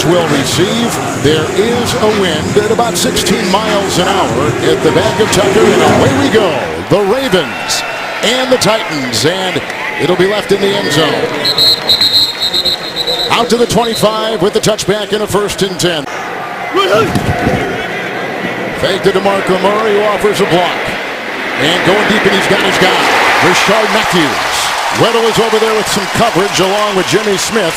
will receive. There is a wind at about 16 miles an hour at the back of Tucker, and away we go. The Ravens and the Titans, and it'll be left in the end zone. Out to the 25 with the touchback in a 1st and 10. Fake to DeMarco Murray, who offers a block. And going deep, and he's got his guy, Rishard Matthews. Weddle is over there with some coverage along with Jimmy Smith.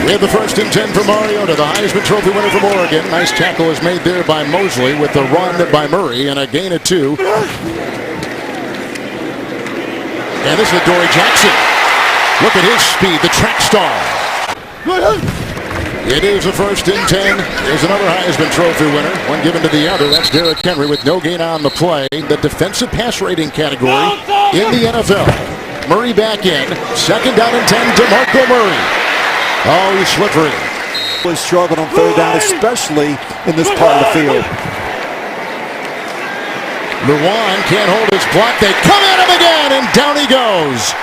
We have the 1st and 10 for Mariota, the Heisman Trophy winner from Oregon. Nice tackle is made there by Mosley with the run by Murray and a gain of 2. And this is Adoree Jackson. Look at his speed, the track star. It is a 1st and 10. There's another Heisman Trophy winner. One given to the other. That's Derrick Henry with no gain on the play. The defensive pass rating category in the NFL. Murray back in. 2nd down and 10. DeMarco Murray. Oh, he's slippery. Really struggled on 3rd down, especially in this part of the field. Lewan can't hold his block. They come at him again, and down he goes.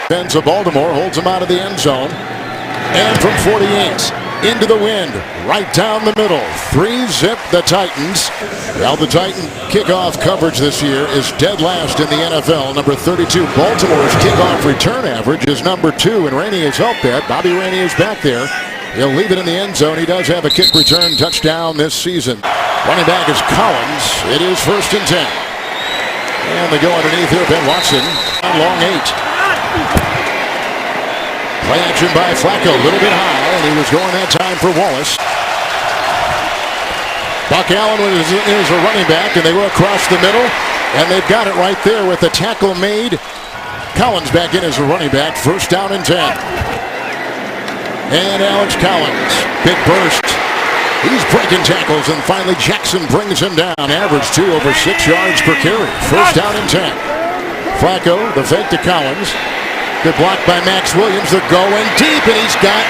Defense of Baltimore holds him out of the end zone. And from 48 into the wind, right down the middle. 3-zip the Titans. Well, the Titan kickoff coverage this year is dead last in the NFL. Number 32, Baltimore's kickoff return average is number 2, and Rainey has helped that. Bobby Rainey is back there. He'll leave it in the end zone. He does have a kick return touchdown this season. Running back is Collins. It is 1st and 10. And they go underneath here. Ben Watson on long 8. Play action by Flacco, a little bit high, and he was going that time for Wallace. Buck Allen is a running back, and they go across the middle, and they've got it right there with the tackle made. Collins back in as a running back, 1st down and 10. And Alex Collins, big burst. He's breaking tackles, and finally Jackson brings him down. Average 2 over 6 yards per carry. 1st down and 10. Flacco, the fake to Collins. Good block by Max Williams. They're going deep, and he's got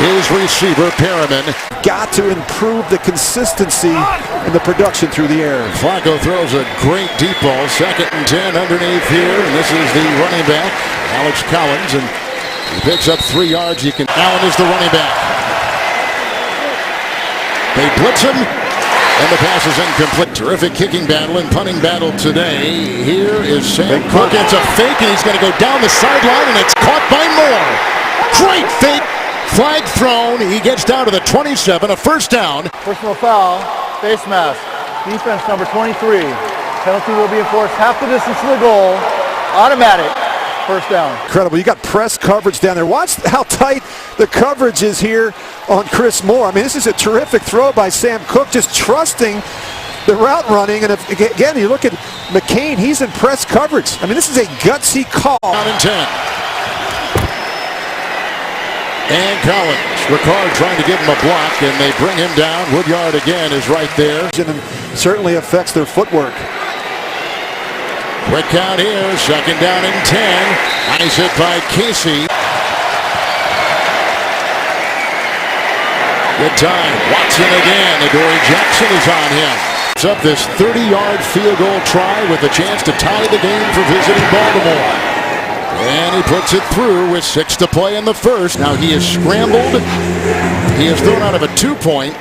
his receiver, Perriman. Got to improve the consistency and the production through the air. Flacco throws a great deep ball. 2nd and 10 underneath here, and this is the running back, Alex Collins, and he picks up 3 yards. Allen is the running back. They blitz him, and the pass is incomplete. Terrific kicking battle and punting battle today. Here is Sam Cook. It's a fake, and he's going to go down the sideline, and it's caught by Moore. Great fake. Flag thrown. He gets down to the 27, a 1st down. Personal foul, face mask. Defense number 23. Penalty will be enforced half the distance to the goal. Automatic. 1st down. Incredible. You got press coverage down there. Watch how tight the coverage is here on Chris Moore. I mean, this is a terrific throw by Sam Cook, just trusting the route running. And if, again, you look at McCain, he's in press coverage. I mean, this is a gutsy call. Down and 10. And Collins, Ricard trying to give him a block, and they bring him down. Woodyard again is right there. And certainly affects their footwork. Quick count here, 2nd down and 10. Nice hit by Casey. Good time. Watson again. Adoree Jackson is on him. It's up this 30-yard field goal try with a chance to tie the game for visiting Baltimore. And he puts it through with 6 to play in the 1st. Now he has scrambled. He has thrown out of a 2-point,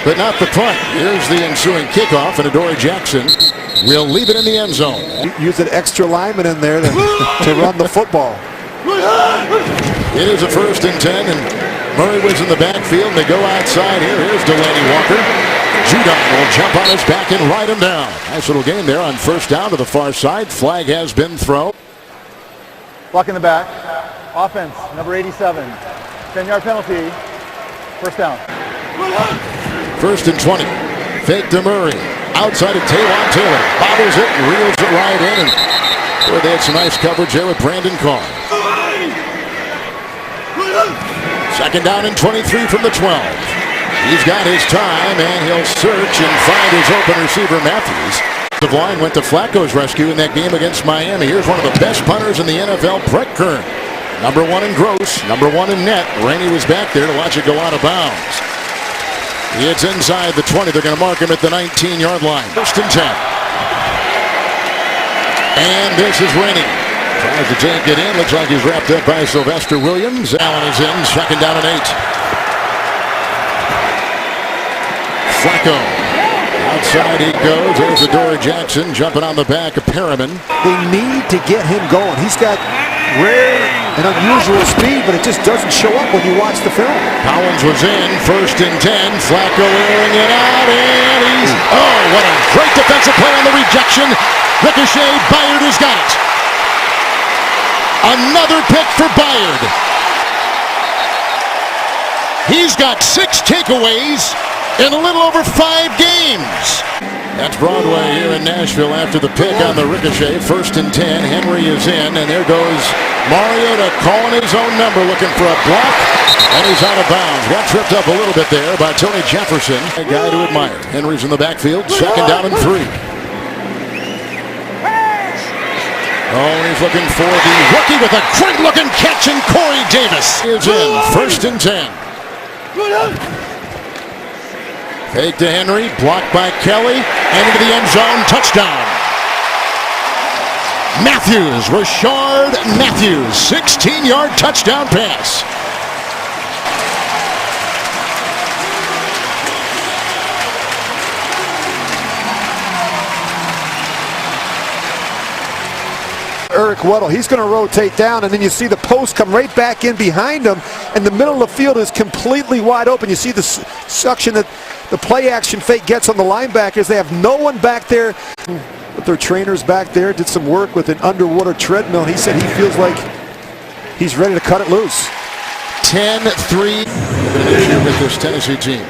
but not the punt. Here's the ensuing kickoff, and Adoree Jackson will leave it in the end zone. Use an extra lineman in there to run the football. It is a 1st and 10, and Murray was in the backfield. They go outside here. Here's Delaney Walker. Judon will jump on his back and ride him down. Nice little game there on 1st down to the far side. Flag has been thrown. Block in the back. Offense, number 87. 10-yard penalty. 1st down. 1st and 20. Fake to Murray. Outside of Taywan Taylor. Bobbles it and reels it right in. And boy, they had some nice coverage there with Brandon Carr. 2nd down and 23 from the 12. He's got his time, and he'll search and find his open receiver, Matthews. The line went to Flacco's rescue in that game against Miami. Here's one of the best punters in the NFL, Brett Kern. Number 1 in gross, number 1 in net. Rainey was back there to watch it go out of bounds. It's inside the 20. They're going to mark him at the 19-yard line. 1st and 10. And this is Rainey. Tries to take it in. Looks like he's wrapped up by Sylvester Williams. Allen is in. Second down and 8. Flacco. Outside he goes. There's Adoree Jackson jumping on the back of Perriman. They need to get him going. He's got rare and unusual speed, but it just doesn't show up when you watch the film. Collins was in. First and 10. Flacco airing it out. And he's... Oh, what a great defensive play on the rejection. Ricochet. Byard has got it. Another pick for Byard. He's got 6 takeaways in a little over 5 games. That's Broadway here in Nashville after the pick on the ricochet. First and 10. Henry is in, and there goes Mariota calling his own number, looking for a block, and he's out of bounds. Got tripped up a little bit there by Tony Jefferson. A guy to admire. Henry's in the backfield. Second down and 3. Oh, and he's looking for the rookie with a great-looking catch, and Corey Davis is in. First and 10. Fake to Henry, blocked by Kelly, and into the end zone, touchdown. Matthews, Rashard Matthews, 16-yard touchdown pass. Eric Weddle, he's going to rotate down, and then you see the post come right back in behind him, and the middle of the field is completely wide open. You see the suction that the play action fake gets on the linebackers. They have no one back there. But their trainers back there did some work with an underwater treadmill. He said he feels like he's ready to cut it loose. 10-3 with this Tennessee team.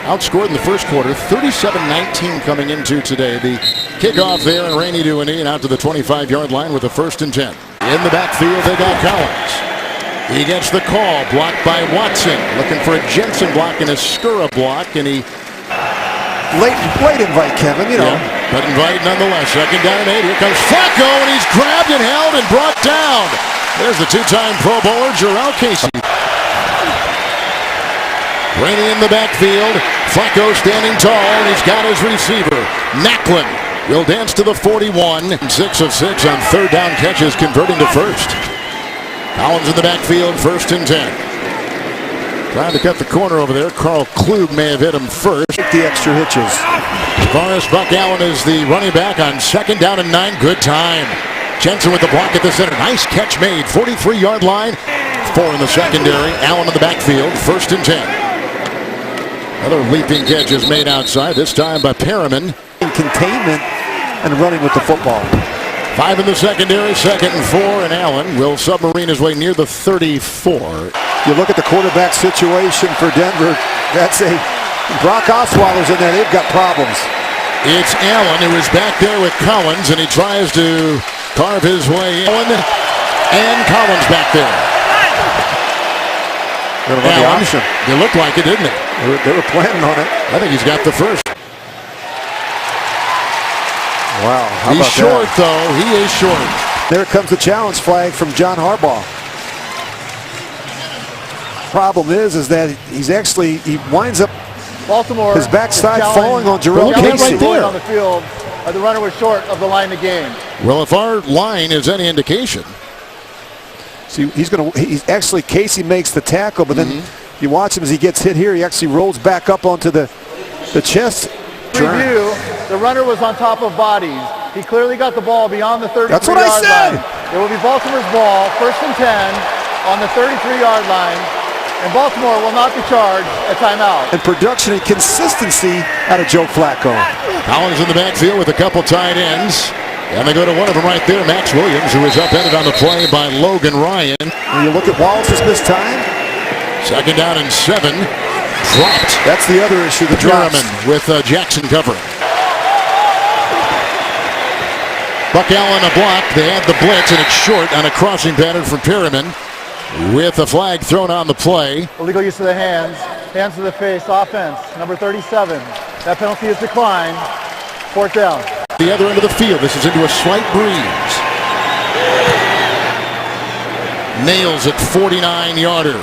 Outscored in the first quarter, 37-19 coming into today. The kickoff there, and Rainey to a knee and out to the 25-yard line with a first and 10. In the backfield, they got Collins. He gets the call, blocked by Watson. Looking for a Jensen block and a Skura block, and he... Late invite, Kevin, you know. Yeah, but invite nonetheless. Second down and 8. Here comes Flacco, and he's grabbed and held and brought down. There's the two-time Pro Bowler, Jarrell Casey. Rainey in the backfield. Flacco standing tall, and he's got his receiver. Macklin will dance to the 41. 6 of 6 on third down catches, converting to first. Collins in the backfield, first and 10. Trying to cut the corner over there. Carl Klug may have hit him first. The extra hitches. Forrest Buck Allen is the running back on second down and 9. Good time. Jensen with the block at the center. Nice catch made. 43-yard line. 4 in the secondary. Allen in the backfield, first and 10. Another leaping catch is made outside, this time by Perriman. In containment and running with the football. 5 in the secondary, second and 4, and Allen will submarine his way near the 34. You look at the quarterback situation for Denver. That's a Brock Osweiler's in there. They've got problems. It's Allen who is back there with Collins, and he tries to carve his way in. Allen and Collins back there. Allen, it looked like it, didn't it? They were planning on it. I think he's got the first. Wow, how he's about short, that? though. He is short. There comes the challenge flag from John Harbaugh. Problem is that he winds up Baltimore, his backside falling on Jarrell Casey. Casey. Right there. On the field, the runner was short of the line of game. Well, if our line is any indication. See, actually, Casey makes the tackle, but then you watch him as he gets hit here. He actually rolls back up onto the chest. Review, the runner was on top of bodies. He clearly got the ball beyond the 33-yard line. That's what I said. It will be Baltimore's ball, first and 10 on the 33-yard line, and Baltimore will not be charged a timeout. And production and consistency out of Joe Flacco. Collins in the backfield with a couple tight ends. And they go to one of them right there, Max Williams, who is upended on the play by Logan Ryan. When you look at Wallace's missed time. Second down and 7. Dropped. That's the other issue, the drops. With Jackson covering. Buck Allen a block. They had the blitz, and it's short on a crossing pattern from Perriman. With a flag thrown on the play. Illegal use of the hands. Hands to the face. Offense. Number 37. That penalty is declined. Fourth down. The other end of the field. This is into a slight breeze. Nails it, 49-yarder.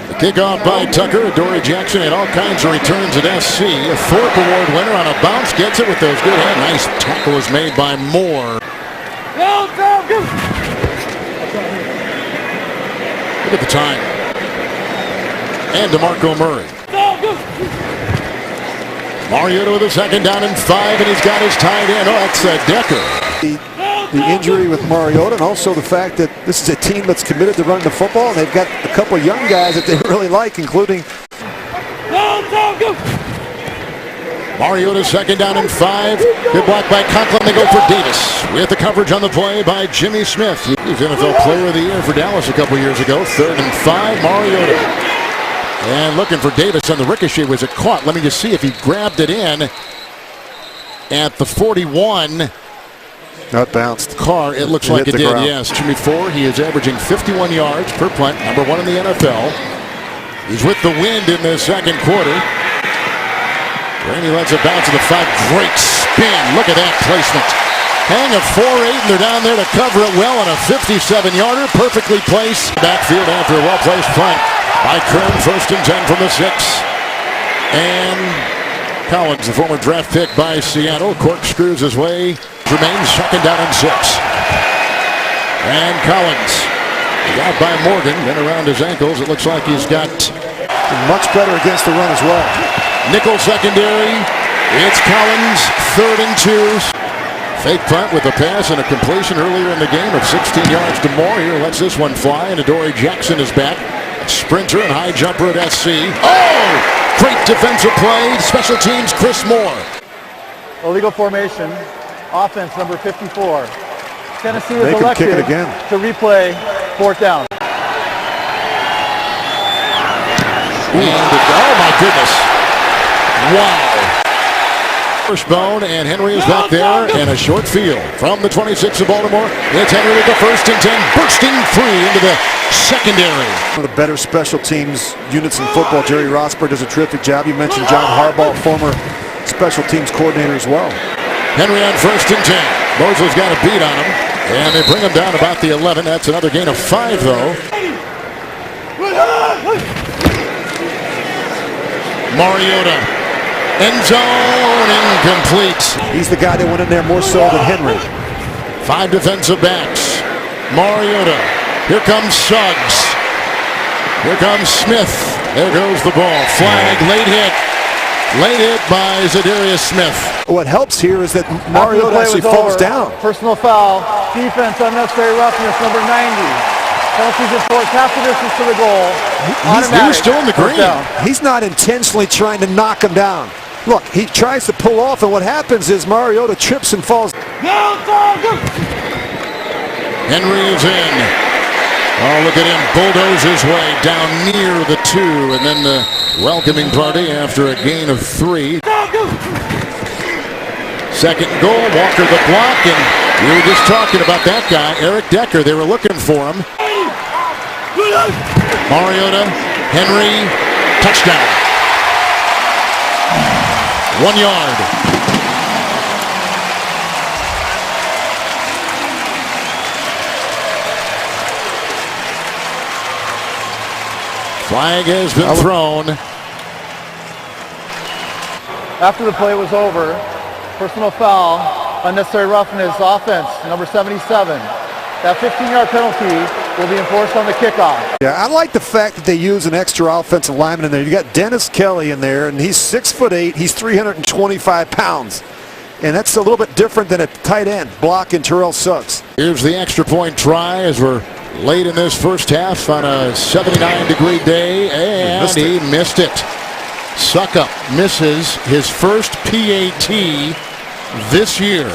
The kickoff by Tucker. Adoree Jackson had all kinds of returns at SC. A Thorpe Award winner on a bounce. Gets it with those good hands. Nice tackle was made by Moore. Look at the time. And DeMarco Murray. Mariota with a second down and 5, and he's got his tight end. Oh, that's Decker. The injury with Mariota, and also the fact that this is a team that's committed to running the football, and they've got a couple of young guys that they really like, including Mariota, second down and 5. Good block by Conklin. They go for Davis with the coverage on the play by Jimmy Smith. He was NFL Player of the Year for Dallas a couple years ago. 3rd and 5, Mariota. And looking for Davis on the ricochet. Was it caught? Let me just see if he grabbed it in at the 41. not bounced. Carr, it looks like it did, ground. yes. Jimmy 4, he is averaging 51 yards per punt, number 1 in the NFL. He's with the wind in the second quarter. Rainey lets it bounce to the 5. Great spin. Look at that placement. Hang a 4-8, and they're down there to cover it well on a 57-yarder. Perfectly placed. Backfield after a well-placed punt by Kern. 1st and 10 from the 6. And Collins, the former draft pick by Seattle, corkscrews his way. Remains 2nd down and 6. And Collins got by Morgan, then around his ankles. It looks like he's got much better against the run as well. nickel secondary. It's Collins, 3rd and 2. Fake punt with a pass and a completion earlier in the game of 16 yards to Moore. Here lets this one fly, and Adoree Jackson is back. Sprinter and high jumper at SC. Oh! Great defensive play. Special teams, Chris Moore. Illegal formation. Offense number 54. Tennessee was They can elected kick it again. to replay 4th down. Oh my goodness. Wow. Wishbone, and Henry is back there, and a short field from the 26 of Baltimore. It's Henry with the 1st and 10, bursting free into the secondary. One of the better special teams units in football. Jerry Rossberg does a terrific job. You mentioned John Harbaugh, former special teams coordinator as well. Henry on 1st and 10. Mosley's got a beat on him, and they bring him down about the 11. That's another gain of 5, though. Mariota. End zone, incomplete. He's the guy that went in there more so than Henry. 5 defensive backs. Mariota. Here comes Suggs. Here comes Smith. There goes the ball. Flag, late hit. Late hit by Zadarius Smith. What helps here is that Mariota actually falls down. Personal foul. Defense, unnecessary roughness, number 90. Penalties enforced half the distance to the goal. He was still in the green. He's not intentionally trying to knock him down. Look, he tries to pull off, and what happens is Mariota trips and falls. Henry is in. Oh, look at him bulldoze his way down near the 2, and then the welcoming party after a gain of 3. 2nd and goal, Walker the block, and we were just talking about that guy, Eric Decker. They were looking for him. Mariota, Henry, touchdown. 1 yard. Flag has been thrown. After the play was over, personal foul, unnecessary roughness, offense, number 77. That 15-yard penalty will be enforced on the kickoff. Yeah, I like the fact that they use an extra offensive lineman in there. You got Dennis Kelly in there, and he's 6'8". He's 325 pounds. And that's a little bit different than a tight end blocking Terrell Suggs. Here's the extra point try as we're late in this first half on a 79-degree day, and he missed it. Suckup misses his first PAT this year.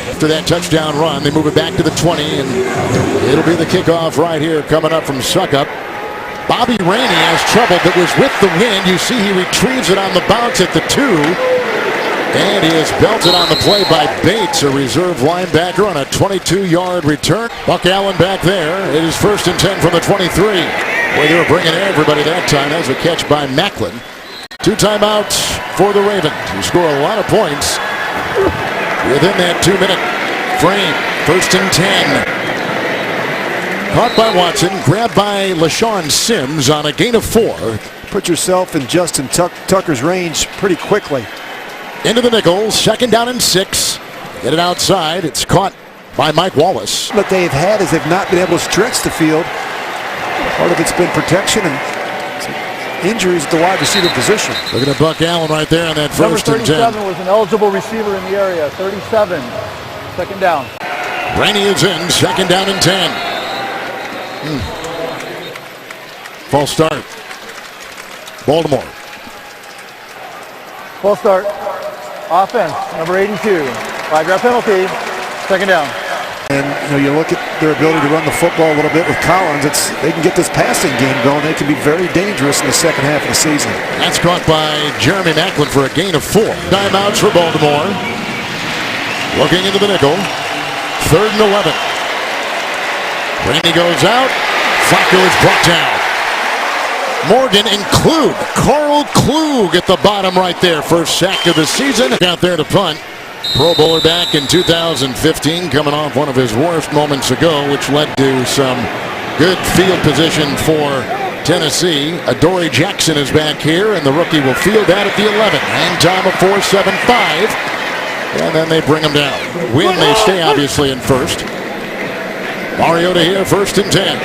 After that touchdown run, they move it back to the 20, and it'll be the kickoff right here coming up from Suckup. Bobby Rainey has trouble, but was with the wind. You see he retrieves it on the bounce at the 2, and he is belted on the play by Bates, a reserve linebacker on a 22-yard return. Buck Allen back there. It is 1st and 10 from the 23. Boy, they were bringing everybody that time. That was a catch by Macklin. 2 timeouts for the Ravens, who score a lot of points within that 2-minute frame. 1st and 10. Caught by Watson, grabbed by LaShawn Sims on a gain of 4. Put yourself in Justin Tucker's range pretty quickly. Into the nickel, 2nd down and 6. Get it outside. It's caught by Mike Wallace. What they've had is they've not been able to stretch the field. Part of it's been protection and injuries at the wide receiver position. Look at Buck Allen right there on that Number first and 37 10. was an eligible receiver in the area. 37. Second down. Rainey is in, second down and 10. False start. Baltimore. Full start. Offense, number 82. 5-yard penalty. Second down. And you look at their ability to run the football a little bit with Collins. They can get this passing game going. They can be very dangerous in the second half of the season. That's caught by Jeremy Maclin for a gain of 4. Timeouts for Baltimore. Looking into the nickel. 3rd and 11. Rainey goes out. Flacco is brought down. Morgan and Klug. Carl Klug at the bottom right there. First sack of the season. Out there to punt. Pro Bowler back in 2015, coming off one of his worst moments ago, which led to some good field position for Tennessee. Adoree Jackson is back here, and the rookie will field that at the 11. Hang time of 4.75, and then they bring him down. Win, they stay obviously in first. Mariota here, 1st and 10.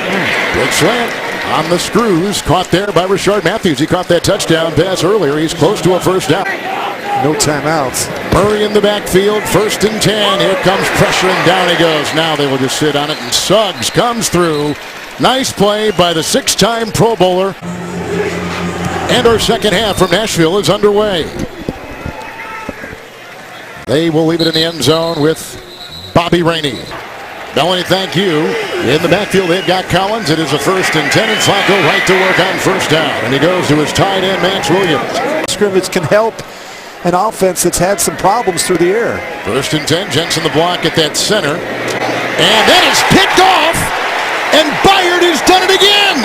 Big slant on the screws, caught there by Rashard Matthews. He caught that touchdown pass earlier. He's close to a first down. No timeouts. Murray in the backfield, 1st and 10. Here comes pressure, and down he goes. Now they will just sit on it, and Suggs comes through. Nice play by the 6-time Pro Bowler. And our second half from Nashville is underway. They will leave it in the end zone with Bobby Rainey. Bellany, thank you. In the backfield, they've got Collins. It is a 1st and 10, and Flacco right to work on first down. And he goes to his tight end, Max Williams. Scrimmage can help an offense that's had some problems through the air. 1st and 10, Jensen the block at that center. And that is picked off, and Byard has done it again.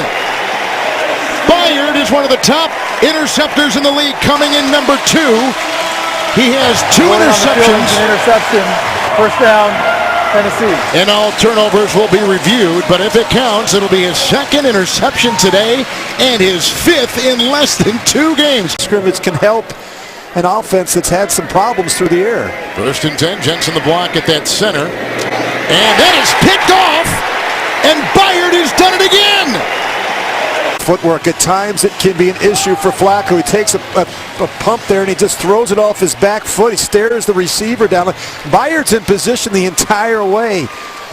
Byard is one of the top interceptors in the league, coming in number 2. He has 2 interceptions. An interception. First down, Tennessee. And all turnovers will be reviewed, but if it counts, it'll be his 2nd interception today and his 5th in less than 2 games. Scrimmage can help an offense that's had some problems through the air. 1st and 10, Jensen the block at that center. And that is picked off, and Byard has done it again. Footwork, at times it can be an issue for Flacco. He takes a pump there and he just throws it off his back foot. He stares the receiver down. Byard's in position the entire way.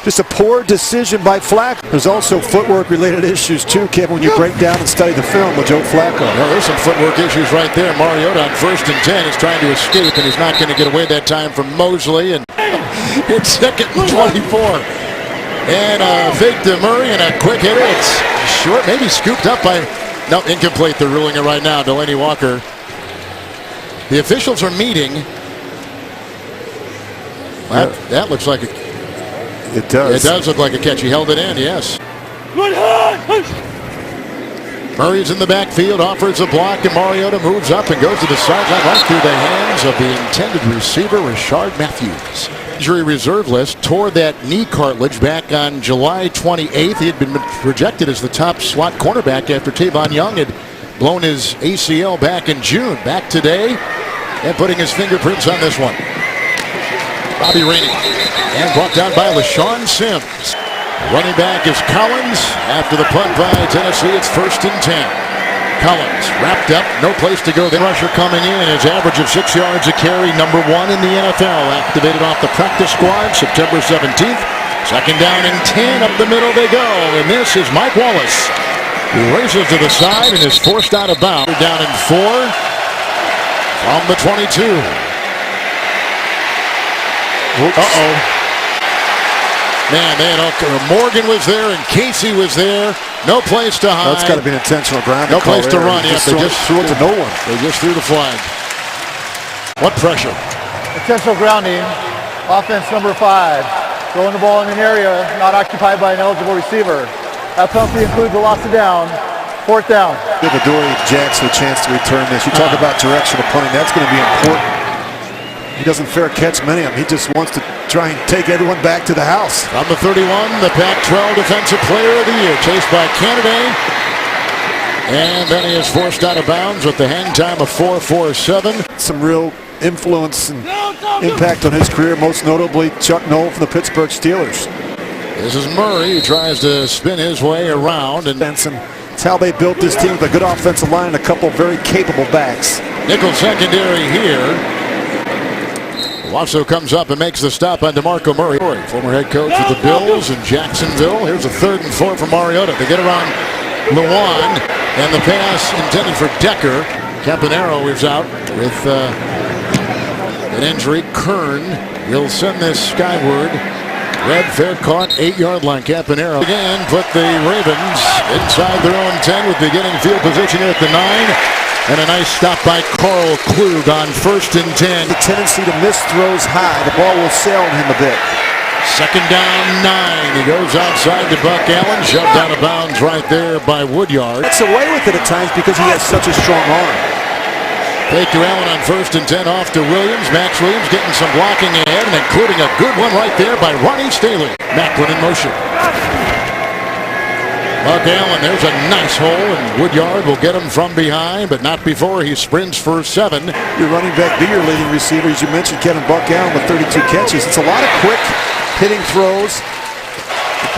Just a poor decision by Flacco. There's also footwork related issues too, Kevin, when you break down and study the film with Joe Flacco. Well, there's some footwork issues right there. Mariota on 1st and 10 is trying to escape, and he's not going to get away that time from Mosley. And it's 2nd and 24. And a fake to Murray and a quick hitter. It's short, maybe scooped up by, no, incomplete. They're ruling it right now. Delaney Walker. The officials are meeting. That looks like a... It does. It does look like a catch. He held it in, yes. Murray's in the backfield, offers a block, and Mariota moves up and goes to the sideline right through the hands of the intended receiver, Rashard Matthews. Injury reserve list, tore that knee cartilage back on July 28th. He had been projected as the top slot cornerback after Tavon Young had blown his ACL back in June. Back today and putting his fingerprints on this one. Bobby Rainey, and brought down by LaShawn Sims. Running back is Collins. After the punt by Tennessee, it's 1st and 10. Collins wrapped up, no place to go. The rusher coming in, his average of 6 yards a carry, number 1 in the NFL. Activated off the practice squad September 17th. 2nd down and 10, up the middle they go. And this is Mike Wallace, who races to the side and is forced out of bounds. Down in 4 from the 22. Uh-oh. Man, Morgan was there and Casey was there. No place to hide. That's got to be an intentional ground. No place to run. They just threw it to no one. They just threw the flag. What pressure? Intentional grounding. Offense number 5. Throwing the ball in an area not occupied by an eligible receiver. That penalty includes a loss of down. 4th down. Give Adoree Jackson a chance to return this. You talk about directional punting. That's going to be important. He doesn't fair catch many of them. He just wants to try and take everyone back to the house. From the 31, the Pac-12 Defensive Player of the Year, chased by Canada. And then he is forced out of bounds with the hang time of 4.47. Some real influence and impact on his career, most notably Chuck Noll from the Pittsburgh Steelers. This is Murray, who tries to spin his way around. And Benson, it's how they built this team with a good offensive line and a couple very capable backs. nickel secondary here. Wasso comes up and makes the stop on DeMarco Murray, former head coach of the Bills in Jacksonville. Here's a 3rd and 4 for Mariota. They get around Lewan, and the pass intended for Decker. Campanaro is out with an injury. Kern will send this skyward. Red fair caught, 8-yard line. Campanaro again put the Ravens inside their own 10 with beginning field position here at the 9. And a nice stop by Carl Klug on 1st and 10. The tendency to miss throws high. The ball will sail on him a bit. 2nd down, 9. He goes outside to Buck Allen, shoved out of bounds right there by Woodyard. Gets away with it at times because he has such a strong arm. Fake to Allen on 1st and 10, off to Williams. Max Williams getting some blocking ahead, and including a good one right there by Ronnie Staley. Macklin in motion. Buck Allen, there's a nice hole, and Woodyard will get him from behind, but not before he sprints for 7. Your running back be your leading receiver. As you mentioned, Kevin Buck Allen with 32 catches. It's a lot of quick hitting throws.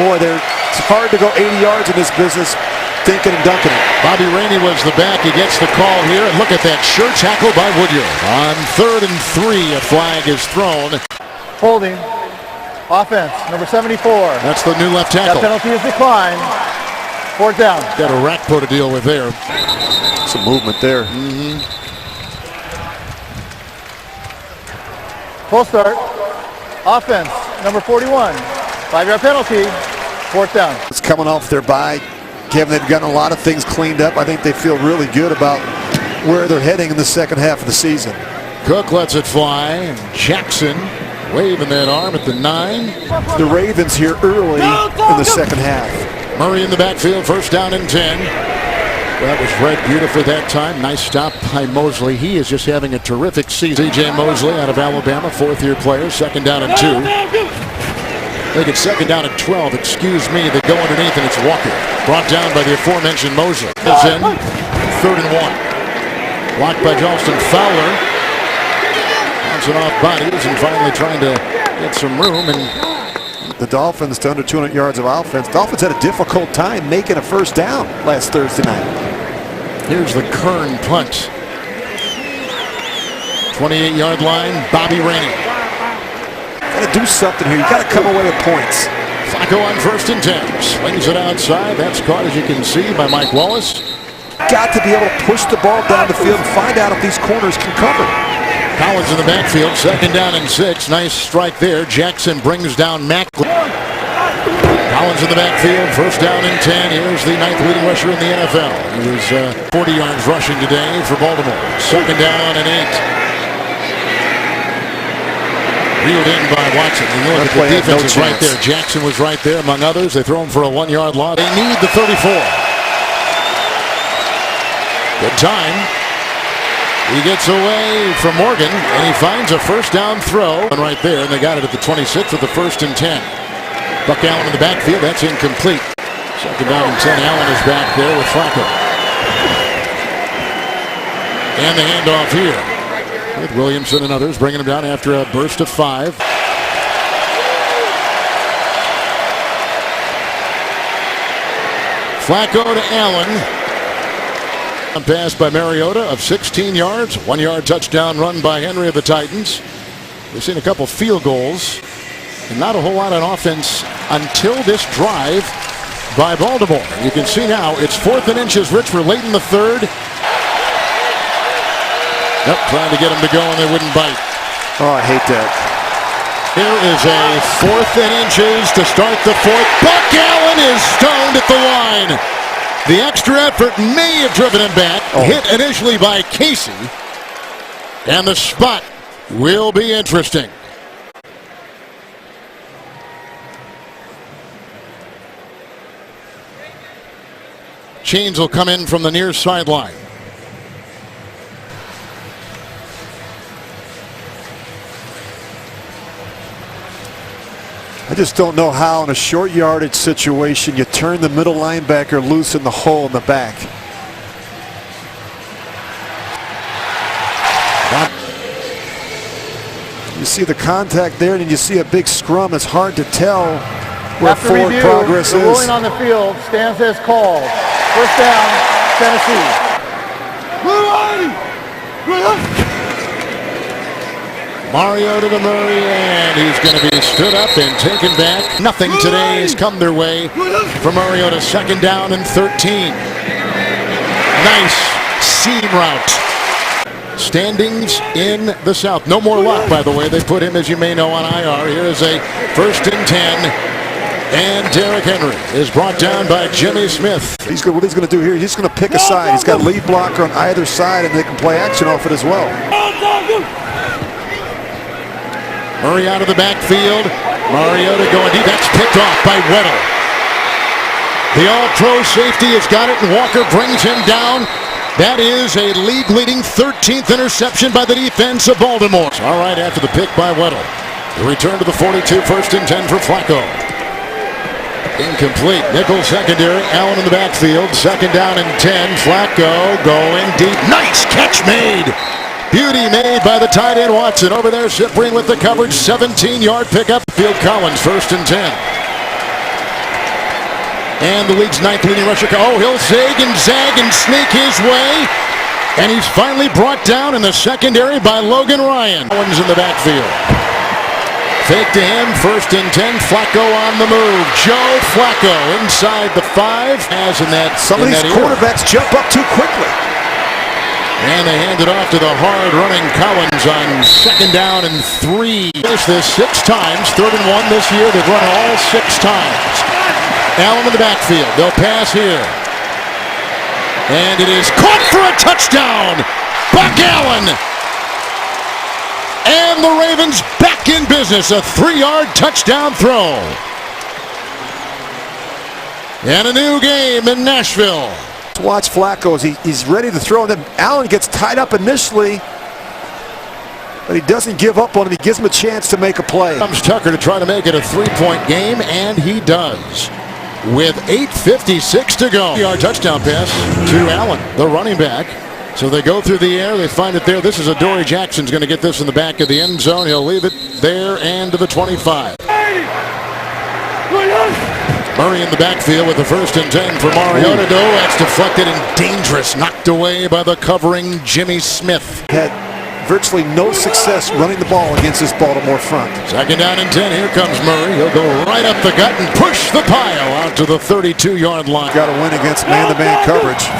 Boy, it's hard to go 80 yards in this business thinking and dunking it. Bobby Rainey was the back. He gets the call here, and look at that sure tackle by Woodyard. On 3rd and 3, a flag is thrown. Holding. Offense, number 74. That's the new left That tackle. penalty is declined. 4th down. Got a Rakpo to deal with there. Some movement there. Full start. Offense, number 41. 5-yard penalty. 4th down. It's coming off their bye. Kevin, they've gotten a lot of things cleaned up. I think they feel really good about where they're heading in the second half of the season. Cook lets it fly. And Jackson waving that arm at the 9. The Ravens here early in the second half. Murray in the backfield, 1st down and 10. That was read beautifully that time. Nice stop by Mosley. He is just having a terrific season. C.J. Mosley out of Alabama, 4th-year player, 2nd down and 2. I think it's 2nd down and 12. Excuse me. They go underneath, and it's Walker. Brought down by the aforementioned Mosley. Is in 3rd and 1. Blocked by Johnston Fowler. Bouncing off bodies and finally trying to get some room. And the Dolphins to under 200 yards of offense. Dolphins had a difficult time making a 1st down last Thursday night. here's the Kern punt. 28-yard line, Bobby Rainey. Got to do something here. You got to come away with points. Flacco on 1st and 10. Slings it outside. That's caught, as you can see, by Mike Wallace. Got to be able to push the ball down the field and find out if these corners can cover. Collins in the backfield, 2nd down and 6. Nice strike there. Jackson brings down Macklin. Collins in the backfield, 1st down and 10. Here's the 9th leading rusher in the NFL. He was 40 yards rushing today for Baltimore. 2nd down and 8. Reeled in by Watson. You look at the defense is right there. Jackson was right there, among others. They throw him for a 1-yard loss. They need the 34. Good time. He gets away from Morgan, and he finds a 1st down throw. And right there, and they got it at the 26 with the 1st and 10. Buck Allen in the backfield. That's incomplete. 2nd down and 10. Allen is back there with Flacco. And the handoff here with Williamson and others, bringing him down after a burst of 5. Flacco to Allen. Pass by Mariota of 16 yards. 1-yard touchdown run by Henry of the Titans. We've seen a couple field goals and not a whole lot on offense until this drive by Baltimore. You can see now it's 4th and inches. Rich, we're late in the 3rd. Yep, trying to get them to go and they wouldn't bite. Oh, I hate that. Here is a 4th and inches to start the 4th. Buck Allen is stoned at the line. The extra effort may have driven him back. Hit initially by Casey. And the spot will be interesting. Chains will come in from the near sideline. I just don't know how in a short yardage situation you turn the middle linebacker loose in the hole in the back. You see the contact there, and you see a big scrum. It's hard to tell where After forward review, progress the is. ruling on the field stands as called. First down, Tennessee. Mariota to Murray, and he's going to be stood up and taken back. Nothing today has come their way for Mariota. Second down and 13. Nice seam route. Standings in the South. No more luck, by the way. They put him, as you may know, on IR. Here is a 1st and 10. And Derrick Henry is brought down by Jimmy Smith. What he's going to do here, he's going to pick a side. He's got a lead blocker on either side, and they can play action off it as well. Murray out of the backfield. Mariota going deep. That's picked off by Weddle. The all-pro safety has got it, and Walker brings him down. That is a league-leading 13th interception by the defense of Baltimore. All right, after the pick by Weddle. The return to the 42, 1st and 10 for Flacco. Incomplete. Nickel secondary. Allen in the backfield. Second down and 10. Flacco going deep. Nice catch made. Beauty made by the tight end Watson. Over there, Cyprien with the coverage. 17-yard pickup. Field Collins, 1st and 10. And the league's 9th leading rusher. Oh, he'll zig and zag and sneak his way. And he's finally brought down in the secondary by Logan Ryan. Collins in the backfield. Fake to him, 1st and 10. Flacco on the move. Joe Flacco inside the 5. As in that, some of these quarterbacks jump up too quickly. And they hand it off to the hard-running Collins on 2nd down and 3. Finished this 6 times. 3rd and 1 this year. They've run all 6 times. Allen in the backfield. They'll pass here. And it is caught for a touchdown. Buck Allen. And the Ravens back in business. A 3-yard touchdown throw. And a new game in Nashville. Watch Flacco as he's ready to throw, and then Allen gets tied up initially, but he doesn't give up on him. He gives him a chance to make a play. Comes Tucker to try to make it a 3-point game, and he does. With 8:56 to go. 3-yard touchdown pass to Allen, the running back. So they go through the air. They find it there. This is Adoree Jackson's going to get this in the back of the end zone. He'll leave it there and to the 25. Murray in the backfield with the 1st and 10 for Mariota. No, that's deflected and dangerous. Knocked away by the covering Jimmy Smith. Had virtually no success running the ball against this Baltimore front. 2nd down and 10. Here comes Murray. He'll go right up the gut and push the pile out to the 32-yard line. Got to win against man-to-man coverage.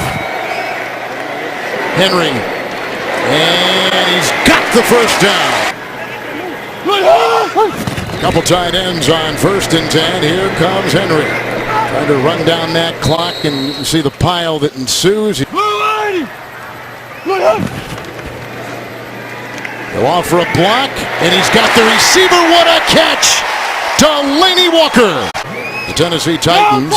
Henry. And he's got the 1st down. Couple tight ends on 1st and 10. Here comes Henry. Trying to run down that clock, and you can see the pile that ensues. He'll offer a block, and he's got the receiver. What a catch! Delanie Walker. The Tennessee Titans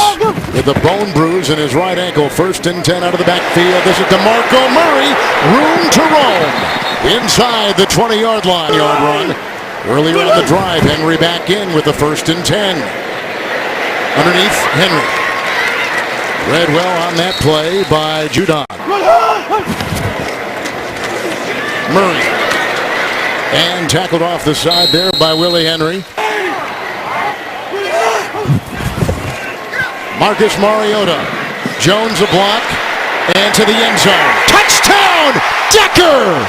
with a bone bruise in his right ankle. 1st and 10 out of the backfield. This is DeMarco Murray. Room to roam. Inside the 20-yard line. Yard run. Earlier in the drive, Henry back in with the 1st and 10. Underneath, Henry. Read well on that play by Judon. Murray. And tackled off the side there by Willie Henry. Marcus Mariota. Jones a block. And to the end zone. Touchdown! Decker!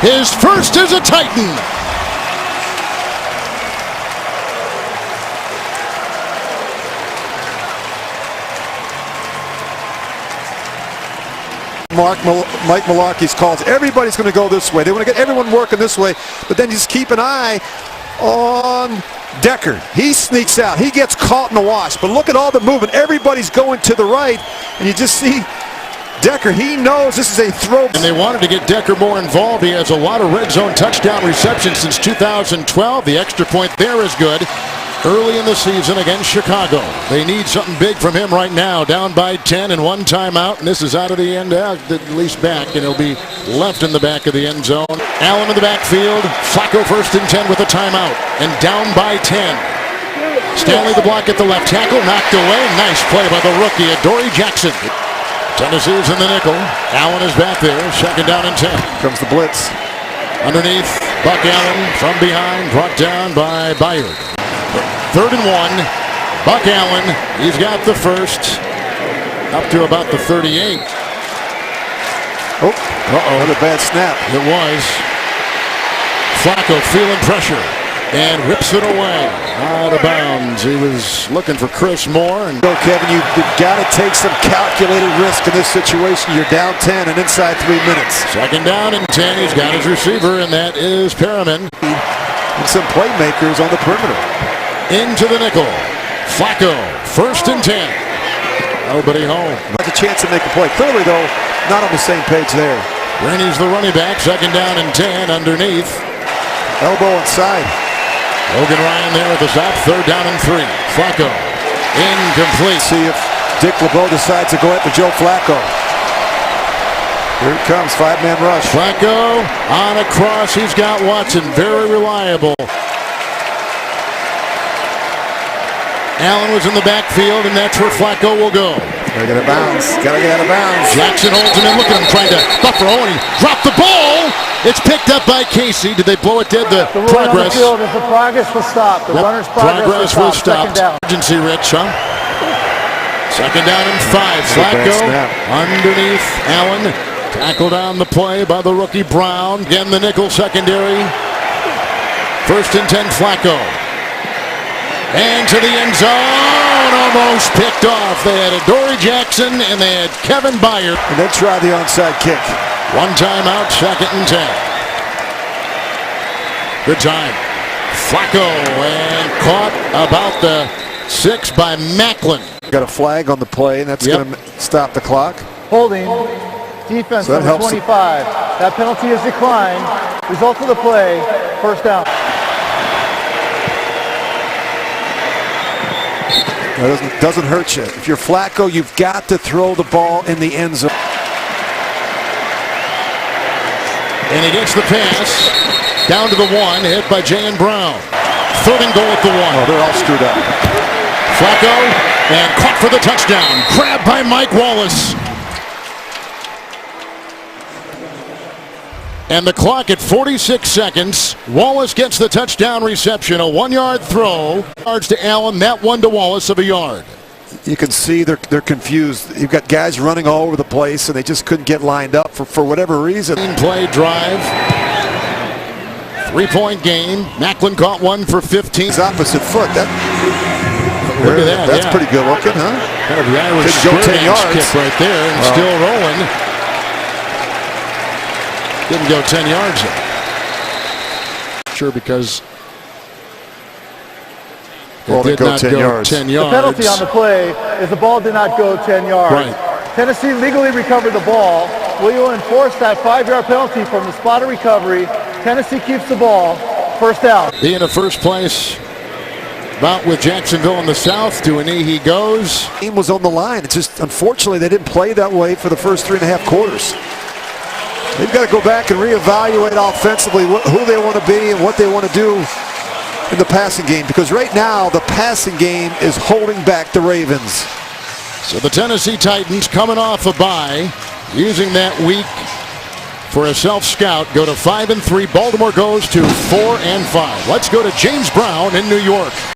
His first as a Titan. Mike Mularkey's calls. Everybody's going to go this way. They want to get everyone working this way, but then just keep an eye on Decker. He sneaks out. He gets caught in the wash, but look at all the movement. Everybody's going to the right, and you just see Decker, he knows this is a throw. And they wanted to get Decker more involved. He has a lot of red zone touchdown receptions since 2012. The extra point there is good. Early in the season against Chicago. They need something big from him right now. Down by 10 and 1 timeout. And this is out of the end, at least back. And he'll be left in the back of the end zone. Allen in the backfield. Flacco 1st and 10 with a timeout. And down by 10. Stanley the block at the left tackle. Knocked away. Nice play by the rookie, Adoree Jackson. Tennessee's in the nickel. Allen is back there. 2nd down and 10. Comes the blitz. Underneath, Buck Allen from behind, brought down by Byard. 3rd and 1. Buck Allen, he's got the first, up to about the 38. Oh, another bad snap. It was. Flacco feeling pressure and whips it away out of bounds. He was looking for Chris Moore. And So, Kevin, you've got to take some calculated risk in this situation. You're down 10 and inside 3 minutes. 2nd down and 10. He's got his receiver, and that is Perriman. And some playmakers on the perimeter. Into the nickel. Flacco, 1st and 10. Nobody home. Has a chance to make a play. Clearly, though, not on the same page there. Rainey's the running back. 2nd down and 10 underneath. Elbow inside. Logan Ryan there at the stop. 3rd down and 3. Flacco, incomplete. See if Dick LeBeau decides to go after Joe Flacco. Here it comes, 5-man rush. Flacco on a cross. He's got Watson. Very reliable. Allen was in the backfield, and that's where Flacco will go. Gotta get out of bounds. Gotta get out of bounds. Jackson holds him in. Look at him trying to buffer. Oh, and he dropped the ball. It's picked up by Casey. Did they blow it dead? The The ruling on the progress. field is the progress was stopped. The Yep, runner's progress was stopped. 2nd down. Urgency, Rich, huh? 2nd down and 5. a bad Flacco snap. underneath Allen. Tackled on the play by the rookie Brown. Again, the nickel secondary. 1st and 10, Flacco. And to the end zone, almost picked off. They had Adoree Jackson and they had Kevin Byard. And then try the onside kick. One timeout, 2nd and 10. Good time. Flacco and caught about the 6 by Macklin. Got a flag on the play, and that's Yep. going to stop the clock. Holding. Defense So that number helps. 25. That penalty is declined. Result of the play, 1st down. That doesn't hurt you. If you're Flacco, you've got to throw the ball in the end zone. And he gets the pass down to the 1, hit by Jayon Brown. 3rd and goal at the 1. Oh, they're all screwed up. Flacco and caught for the touchdown. Grabbed by Mike Wallace. And the clock at 46 seconds. Wallace gets the touchdown reception. A 1-yard throw. Yards to Allen. That one to Wallace of a yard. You can see they're confused. You've got guys running all over the place, and they just couldn't get lined up for whatever reason. Play drive. 3-point game. Macklin caught one for 15. His opposite foot. Look at that. That's yeah. pretty good looking, huh? Kind of the Irish Could go 10 square yards. kick right there, and still rolling. Didn't go 10 yards yet. Sure, because Ball it did didn't go not 10 go yards. 10 The yards. penalty on the play is the ball did not go 10 yards. Right. Tennessee legally recovered the ball. We will enforce that 5-yard penalty from the spot of recovery. Tennessee keeps the ball. 1st down. Being a first place bout with Jacksonville in the South. To a knee he goes. Game was on the line. It's just, unfortunately, they didn't play that way for the first 3.5 quarters. They've got to go back and reevaluate offensively who they want to be and what they want to do in the passing game, because right now the passing game is holding back the Ravens. So the Tennessee Titans, coming off a bye, using that week for a self-scout, go to 5-3. Baltimore goes to 4-5. Let's go to James Brown in New York.